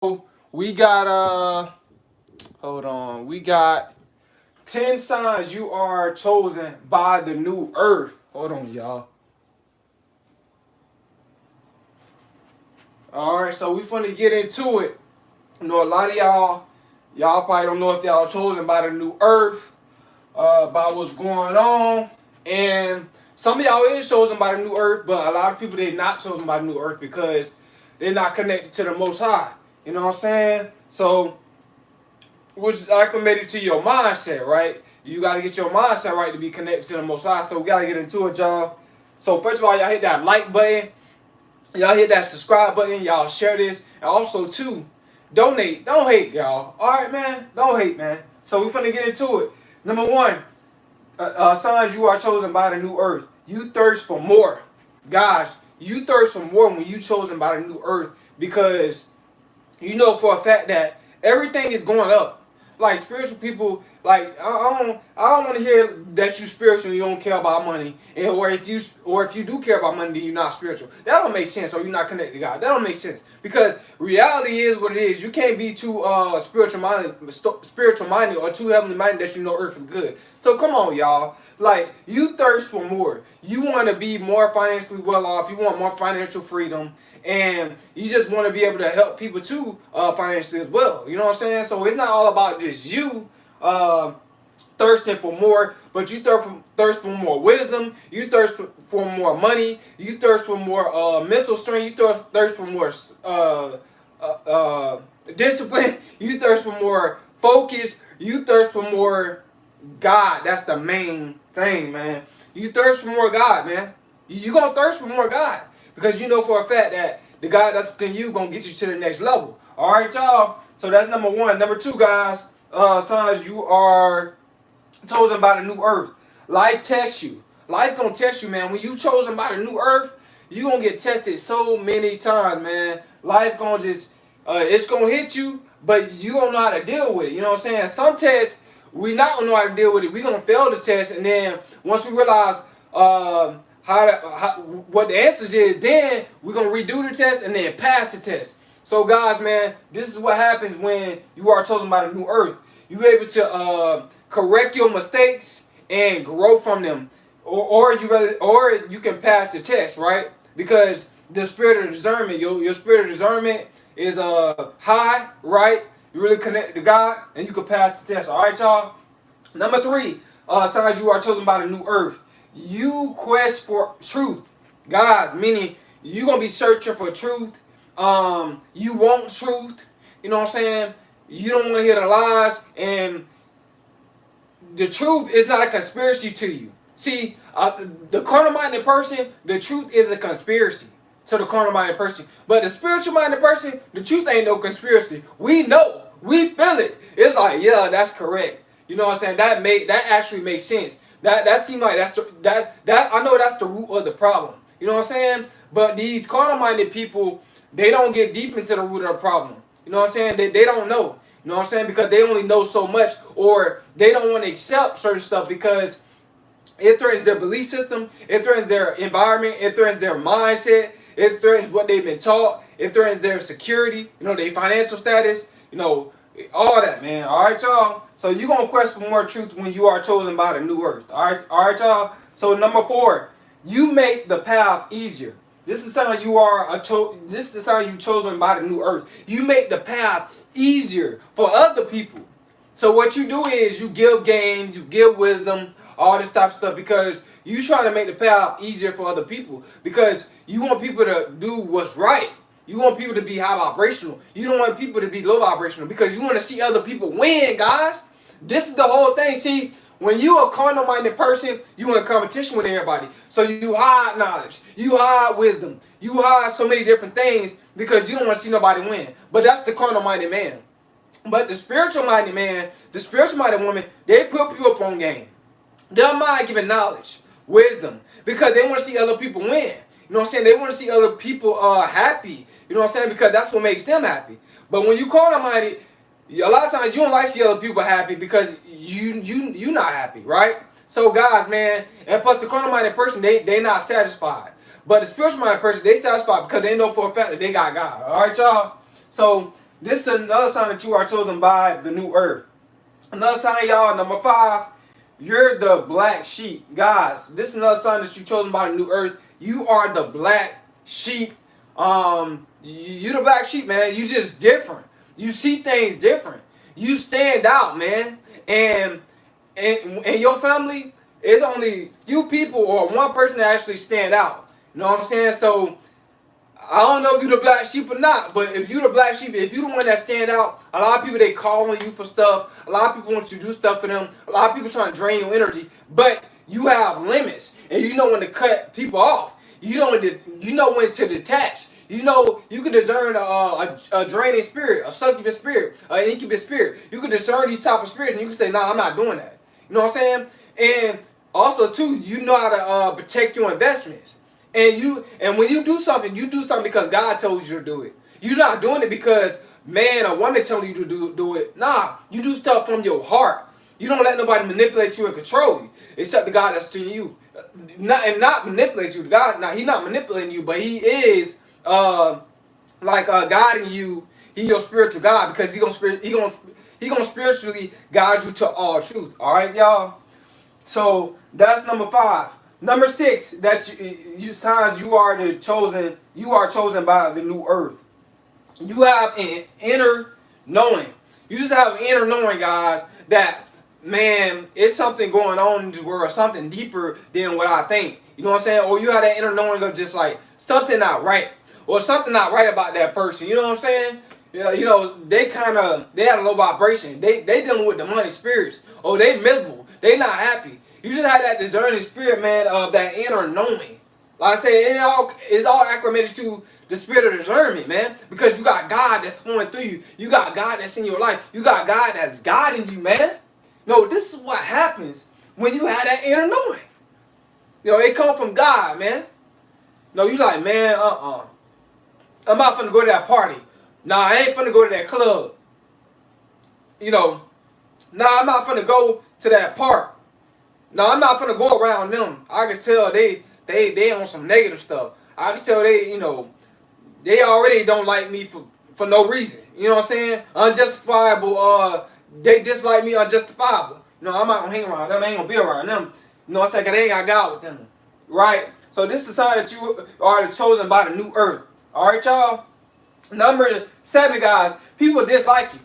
We got hold on. We got 10 signs you are chosen by the new earth. Hold on, y'all. Alright, so we finna get into it. You know, a lot of y'all probably don't know if y'all chosen by the new earth, by what's going on. And some of y'all is chosen by the new earth, but a lot of people they not chosen by the new earth because they're not connected to the most high. You know what I'm saying? So which is acclimated to your mindset, right? You got to get your mindset right to be connected to the Most High. So we got to get into it, y'all. So first of all, y'all hit that like button. Y'all hit that subscribe button. Y'all share this. And also, too, donate. Don't hate, y'all. All right, man? Don't hate, man. So we finna get into it. Number one, signs you are chosen by the new earth. You thirst for more. Guys, you thirst for more when you chosen by the new earth because you know for a fact that everything is going up. Like spiritual people, like I don't want to hear that you spiritual and you don't care about money, and or if you do care about money, then you're not spiritual. That don't make sense, or you're not connected to God. That don't make sense because reality is what it is. You can't be too spiritual minded, or too heavenly minded that you know earth is good. So come on, y'all. Like you thirst for more. You want to be more financially well off. You want more financial freedom, and you just want to be able to help people too financially as well. You know what I'm saying? So it's not all about just you thirsting for more, but you thirst for more wisdom. You thirst for more money. You thirst for more mental strength. You thirst for more discipline. You thirst for more focus. You thirst for more God. That's the main thing, man. You thirst for more God, man. You gonna thirst for more God because you know for a fact that the God that's within you gonna get you to the next level. All right, y'all. So that's number one. Number two, guys. Signs you are chosen by the new earth. Life tests you. Life gonna test you, man. When you chosen by the new earth, you gonna get tested so many times, man. Life gonna just it's gonna hit you, but you don't know how to deal with it. You know what I'm saying? Some tests we not gonna know how to deal with it. We gonna fail the test, and then once we realize what the answers is, then we're gonna redo the test and then pass the test. So guys, man, this is what happens when you are chosen by the new earth. You able to correct your mistakes and grow from them, or you can pass the test, right? Because the spirit of discernment, your spirit of discernment is high, right? You really connect to God, and you can pass the test. All right, y'all. Number three, signs you are chosen by the new earth. You quest for truth, guys. Meaning you gonna be searching for truth. You want truth. You know what I'm saying? You don't want to hear the lies, and the truth is not a conspiracy to you. See, the carnal-minded person, the truth is a conspiracy to the carnal-minded person. But the spiritual-minded person, the truth ain't no conspiracy. We know, we feel it. It's like, yeah, that's correct. You know what I'm saying? That actually makes sense. That seems like that I know that's the root of the problem. You know what I'm saying? But these carnal-minded people, they don't get deep into the root of the problem. You know what I'm saying? They don't know. You know what I'm saying? Because they only know so much, or they don't want to accept certain stuff because it threatens their belief system, it threatens their environment, it threatens their mindset, it threatens what they've been taught, it threatens their security, their financial status, all that, man. All right, y'all. So you're gonna quest for more truth when you are chosen by the new earth. All right, y'all. So number four, you make the path easier. This is how you are this is how you chosen by the new earth. You make the path easier for other people. So what you do is you give game, you give wisdom, all this type of stuff because you trying to make the path easier for other people because you want people to do what's right. You want people to be high vibrational. You don't want people to be low vibrational because you want to see other people win, guys. This is the whole thing. See, when you a carnal-minded person, you in competition with everybody. So you hide knowledge, you hide wisdom, you hide so many different things because you don't want to see nobody win. But that's the carnal-minded man. But the spiritual-minded man, the spiritual-minded woman, they put you up on game. They're mind giving knowledge, wisdom, because they want to see other people win. You know what I'm saying? They want to see other people happy. You know what I'm saying? Because that's what makes them happy. But when you carnal minded, a lot of times you don't like to see other people happy because you not happy, right? So guys, man, and plus the carnal minded person, they not satisfied. But the spiritual minded person, they satisfied because they know for a fact that they got God. All right, y'all. So This is another sign that you are chosen by the new earth. Another sign, y'all, number 5, you're the black sheep. Guys, this is another sign that you're chosen by the new earth. You are the black sheep. You the black sheep, man. You just different. You see things different. You stand out, man. And your family, it's only few people or one person that actually stand out. You know what I'm saying? So I don't know if you the black sheep or not, but if you the black sheep, if you the one that stand out, a lot of people they call on you for stuff. A lot of people want you to do stuff for them. A lot of people trying to drain your energy, but you have limits, and you know when to cut people off. You know when to detach. You know you can discern a draining spirit, a succubus spirit, an incubus spirit. You can discern these type of spirits, and you can say, "Nah, I'm not doing that." You know what I'm saying? And also too, you know how to protect your investments. And when you do something because God told you to do it. You're not doing it because man or woman telling you to do it. Nah, you do stuff from your heart. You don't let nobody manipulate you and control you, except the God that's to you. Not manipulate you. God, now He's not manipulating you, but He is guiding you. He's your spiritual God because He gonna spiritually guide you to all truth. All right, y'all. So that's number 5. Number 6, that you signs you are chosen. You are chosen by the new earth. You have an inner knowing. You just have an inner knowing, guys, that man, it's something going on in this world, something deeper than what I think. You know what I'm saying? Or you have that inner knowing of just like something not right, or something not right about that person. You know what I'm saying? They had a low vibration. They dealing with the money spirits. Oh, they miserable. They not happy. You just have that discerning spirit, man, of that inner knowing. Like I said, it's all acclimated to the spirit of discernment, man. Because you got God that's flowing through you. You got God that's in your life. You got God that's guiding you, man. No, this is what happens when you have that inner knowing. It comes from God, man. No, you like, man, I'm not finna go to that party. Nah, I ain't finna go to that club. Nah, I'm not finna go to that park. No, I'm not finna go around them. I can tell they on some negative stuff. I can tell they already don't like me for no reason. You know what I'm saying? Unjustifiable. They dislike me unjustifiable. I'm not gonna hang around them. I ain't gonna be around them. You know what I'm saying? 'Cause they ain't got God with them, right? So this is a sign that you are chosen by the new earth. All right, y'all. Number 7, guys. People dislike you.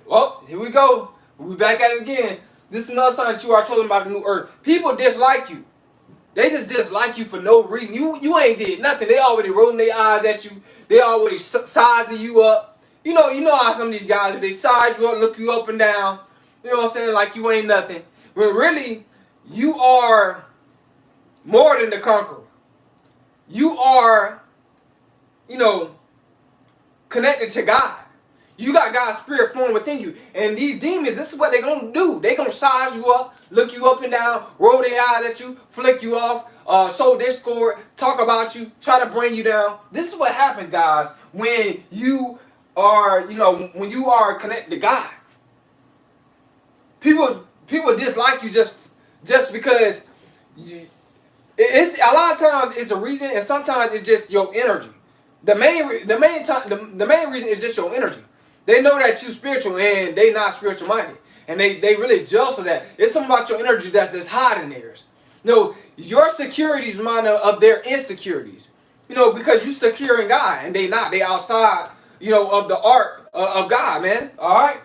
Well, here we go. We back at it again. This is another sign that you are chosen by the new earth. People dislike you. They just dislike you for no reason. You ain't did nothing. They already rolling their eyes at you. They already sizing you up. You know how some of these guys do. They size you up, look you up and down. You know what I'm saying? Like you ain't nothing. But really, you are more than the conqueror. You are, connected to God. You got God's spirit flowing within you. And these demons, this is what they're going to do. They're going to size you up, look you up and down, roll their eyes at you, flick you off, sow discord, talk about you, try to bring you down. This is what happens, guys, when you are, when you are connected to God. People dislike you just because it's a lot of times it's a reason, and sometimes it's just your energy. The main reason is just your energy. They know that you spiritual and they not spiritual minded. And they really jealous of that. It's something about your energy that's just hiding theirs. No, your securities remind them of their insecurities. Because you secure in God and they not. They outside, of the art of God, man. Alright?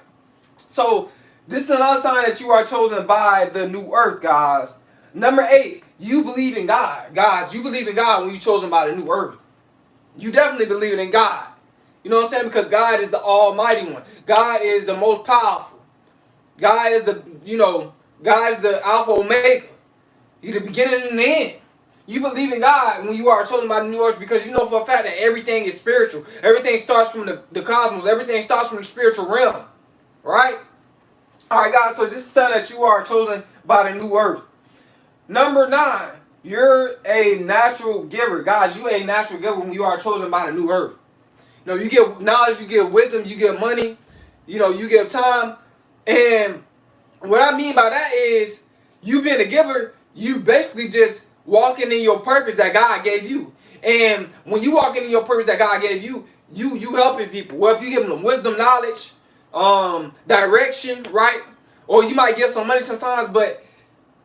So this is another sign that you are chosen by the new earth, guys. Number 8, you believe in God. Guys, you believe in God when you're chosen by the new earth. You definitely believe in God. You know what I'm saying? Because God is the almighty one. God is the most powerful. God is God is the Alpha Omega. He's the beginning and the end. You believe in God when you are chosen by the new earth because you know for a fact that everything is spiritual. Everything starts from the cosmos. Everything starts from the spiritual realm. Right? Alright, guys, so this is something that you are chosen by the new earth. Number 9, you're a natural giver. Guys, you're a natural giver when you are chosen by the new earth. You give knowledge, you give wisdom, you give money, you give time. And what I mean by that is you being a giver, you basically just walking in your purpose that God gave you. And when you walk in your purpose that God gave you, you helping people. Well, if you give them wisdom, knowledge, direction, right? Or you might get some money sometimes, but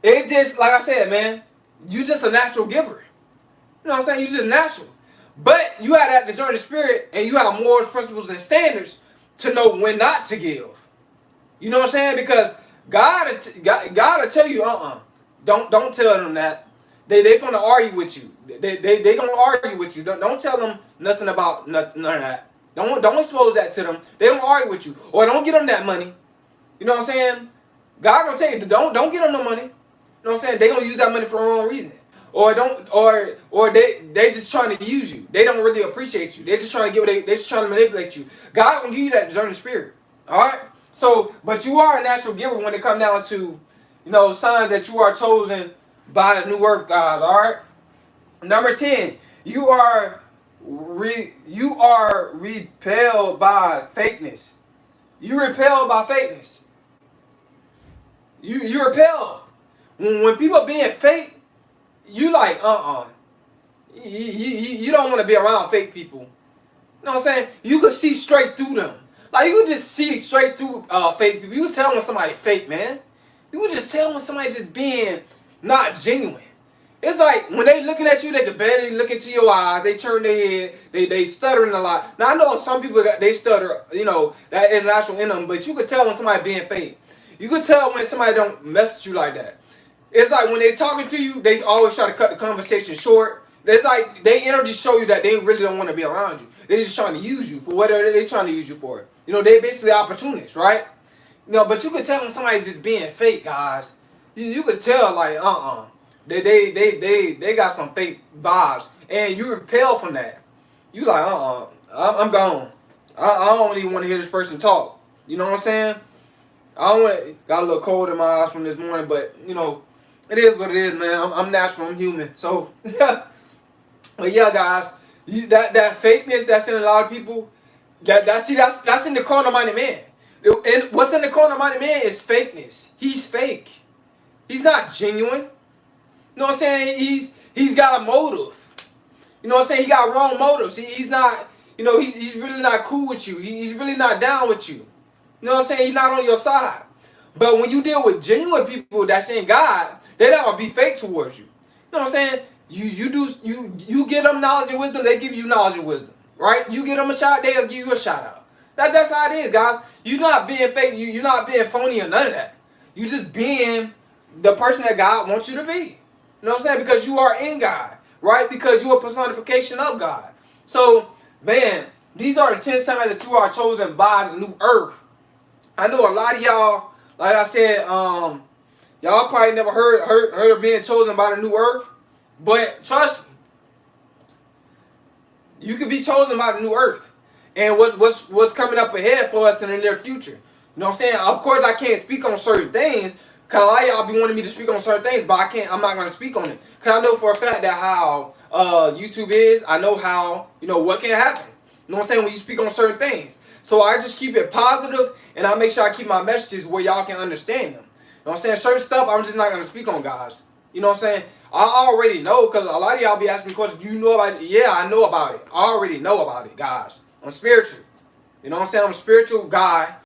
it just, like I said, man, you just a natural giver. You know what I'm saying? You just natural. But you have that discerning spirit, and you have morals, principles, and standards to know when not to give. You know what I'm saying? Because God will tell you, don't tell them that. They gonna argue with you. They gonna argue with you. Don't tell them nothing about none of that. Don't expose that to them. They gonna argue with you, or don't get them that money. You know what I'm saying? God gonna tell you, don't get them no money. You know what I'm saying? They gonna use that money for the wrong reason. Or don't or they just trying to use you. They don't really appreciate you. They just trying to they just trying to manipulate you. God gonna give you that discerning spirit. Alright? So, but you are a natural giver when it comes down to, signs that you are chosen by the new earth, guys. Alright? Number 10, you are repelled by fakeness. You repelled by fakeness. You repel. When people are being fake, you like, You don't want to be around fake people. You know what I'm saying? You can see straight through them. Like, you can just see straight through fake people. You can tell when somebody fake, man. You can just tell when somebody just being not genuine. It's like, when they looking at you, they can barely look into your eyes. They turn their head. They stuttering a lot. Now, I know some people, they stutter, that is natural in them. But you can tell when somebody being fake. You can tell when somebody don't mess with you like that. It's like when they talking to you, they always try to cut the conversation short. It's like they energy show you that they really don't want to be around you. They're just trying to use you for whatever they're trying to use you for. They basically opportunists, right? But you can tell when somebody just being fake, guys. You could tell like, They got some fake vibes, and you repel from that. You like, I'm gone. I don't even want to hear this person talk. You know what I'm saying? I don't want to. Got a little cold in my eyes from this morning, but it is what it is, man. I'm natural. I'm human. So, but yeah, guys, that fakeness that's in a lot of people. That's in the carnal-minded man. And what's in the carnal-minded man is fakeness. He's fake. He's not genuine. You know what I'm saying? He's got a motive. You know what I'm saying? He got wrong motives. He's not. He's really not cool with you. He's really not down with you. You know what I'm saying? He's not on your side. But when you deal with genuine people that's in God, they're not gonna be fake towards you. You know what I'm saying? You give them knowledge and wisdom, they give you knowledge and wisdom. Right? You give them a shout, they'll give you a shout out. That's how it is, guys. You're not being fake, you're not being phony or none of that. You just being the person that God wants you to be. You know what I'm saying? Because you are in God. Right? Because you're a personification of God. So, man, these are the 10 signs that you are chosen by the new earth. I know a lot of y'all, like I said, y'all probably never heard of being chosen by the new earth. But trust me, you can be chosen by the new earth. And what's coming up ahead for us in the near future. You know what I'm saying? Of course, I can't speak on certain things, because a lot of y'all be wanting me to speak on certain things, but I'm not going to speak on it. Because I know for a fact that how YouTube is, I know how, what can happen. You know what I'm saying? When you speak on certain things. So I just keep it positive, and I make sure I keep my messages where y'all can understand them. You know what I'm saying? Certain stuff I'm just not going to speak on, guys. You know what I'm saying? I already know, because a lot of y'all be asking me questions. Do you know about it? Yeah, I know about it. I already know about it, guys. I'm spiritual. You know what I'm saying? I'm a spiritual guy.